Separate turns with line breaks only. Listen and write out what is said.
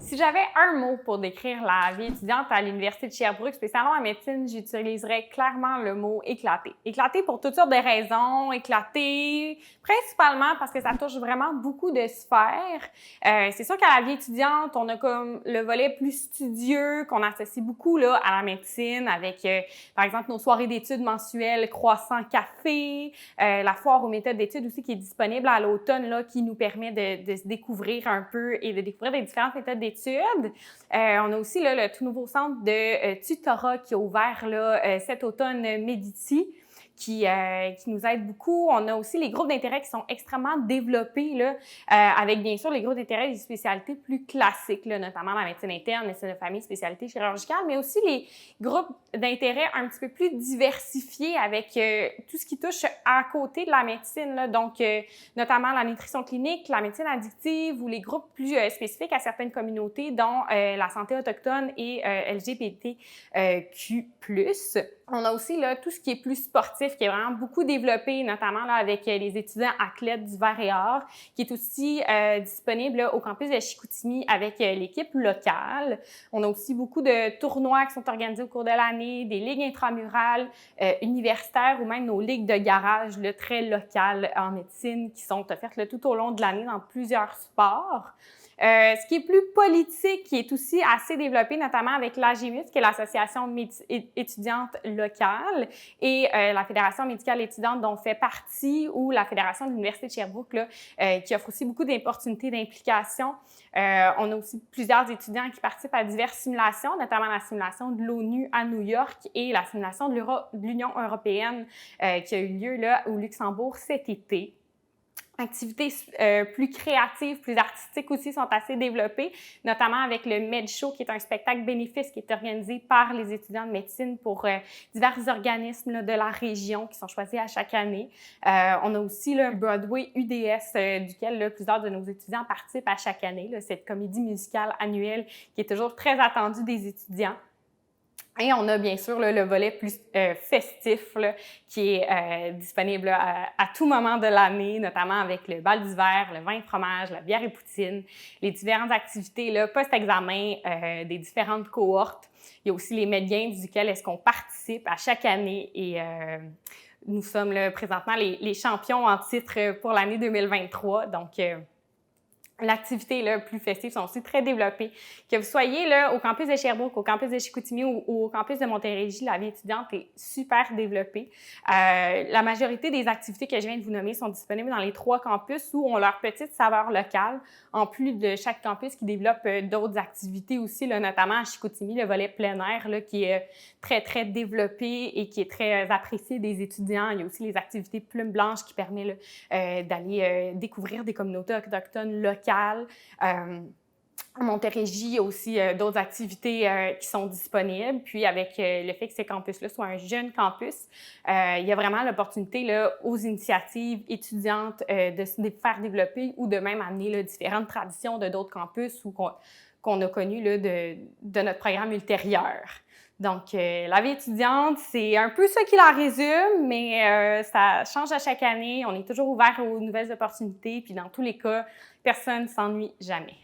Si j'avais un mot pour décrire la vie étudiante à l'Université de Sherbrooke, spécialement en médecine, j'utiliserais clairement le mot éclaté. Éclaté pour toutes sortes de raisons, éclaté principalement parce que ça touche vraiment beaucoup de sphères. C'est sûr qu'à la vie étudiante, on a comme le volet plus studieux qu'on associe beaucoup là, à la médecine avec, par exemple, nos soirées d'études mensuelles Croissant Café, la foire aux méthodes d'études aussi qui est disponible à l'automne, là, qui nous permet de se découvrir un peu et de découvrir les différentes méthodes d'études. On a aussi là, le tout nouveau centre de tutorat qui a ouvert là, cet automne Méditi. Qui nous aide beaucoup. On a aussi les groupes d'intérêt qui sont extrêmement développés, là, avec bien sûr les groupes d'intérêt des spécialités plus classiques, là, notamment la médecine interne, médecine de famille, spécialité chirurgicale, mais aussi les groupes d'intérêt un petit peu plus diversifiés avec tout ce qui touche à côté de la médecine, là, donc notamment la nutrition clinique, la médecine addictive ou les groupes plus spécifiques à certaines communautés, dont la santé autochtone et LGBTQ+. On a aussi là, tout ce qui est plus sportif, qui est vraiment beaucoup développé, notamment là, avec les étudiants athlètes d'hiver et art, qui est aussi disponible là, au campus de Chicoutimi avec l'équipe locale. On a aussi beaucoup de tournois qui sont organisés au cours de l'année, des ligues intramurales, universitaires ou même nos ligues de garage là, très locales en médecine qui sont offertes là, tout au long de l'année dans plusieurs sports. Ce qui est plus politique, qui est aussi assez développé, notamment avec l'AGMUS, qui est l'Association étudiante locale, et la Fédération médicale étudiante dont fait partie, ou la Fédération de l'Université de Sherbrooke, là, qui offre aussi beaucoup d'opportunités d'implication. On a aussi plusieurs étudiants qui participent à diverses simulations, notamment la simulation de l'ONU à New York et la simulation de l'Union européenne qui a eu lieu là, au Luxembourg cet été. Activités plus créatives, plus artistiques aussi sont assez développées, notamment avec le Med Show, qui est un spectacle bénéfice qui est organisé par les étudiants de médecine pour divers organismes là, de la région qui sont choisis à chaque année. On a aussi le Broadway UDS, duquel là, plusieurs de nos étudiants participent à chaque année, là, cette comédie musicale annuelle qui est toujours très attendue des étudiants. Et on a bien sûr là, le volet plus festif là, qui est disponible là, à tout moment de l'année, notamment avec le bal d'hiver, le vin et fromage, la bière et poutine, les différentes activités là, post-examen des différentes cohortes. Il y a aussi les Med Games duquel est-ce qu'on participe à chaque année et nous sommes là, présentement les champions en titre pour l'année 2023. Donc, l'activité là, plus festive sont aussi très développées. Que vous soyez là, au campus de Sherbrooke, au campus de Chicoutimi ou au campus de Montérégie, la vie étudiante est super développée. La majorité des activités que je viens de vous nommer sont disponibles dans les 3 campus où ont leur petite saveur locale, en plus de chaque campus qui développe d'autres activités aussi, là, notamment à Chicoutimi, le volet plein air là, qui est très, très développé et qui est très apprécié des étudiants. Il y a aussi les activités plume blanche qui permettent d'aller découvrir des communautés autochtones locales. À Montérégie, il y a aussi d'autres activités qui sont disponibles. Puis avec le fait que ces campus-là soient un jeune campus, il y a vraiment l'opportunité là, aux initiatives étudiantes de se faire développer ou de même amener là, différentes traditions de d'autres campus ou qu'on a connues là, de notre programme ultérieur. Donc, la vie étudiante, c'est un peu ça qui la résume, mais ça change à chaque année. On est toujours ouvert aux nouvelles opportunités, puis dans tous les cas, personne ne s'ennuie jamais.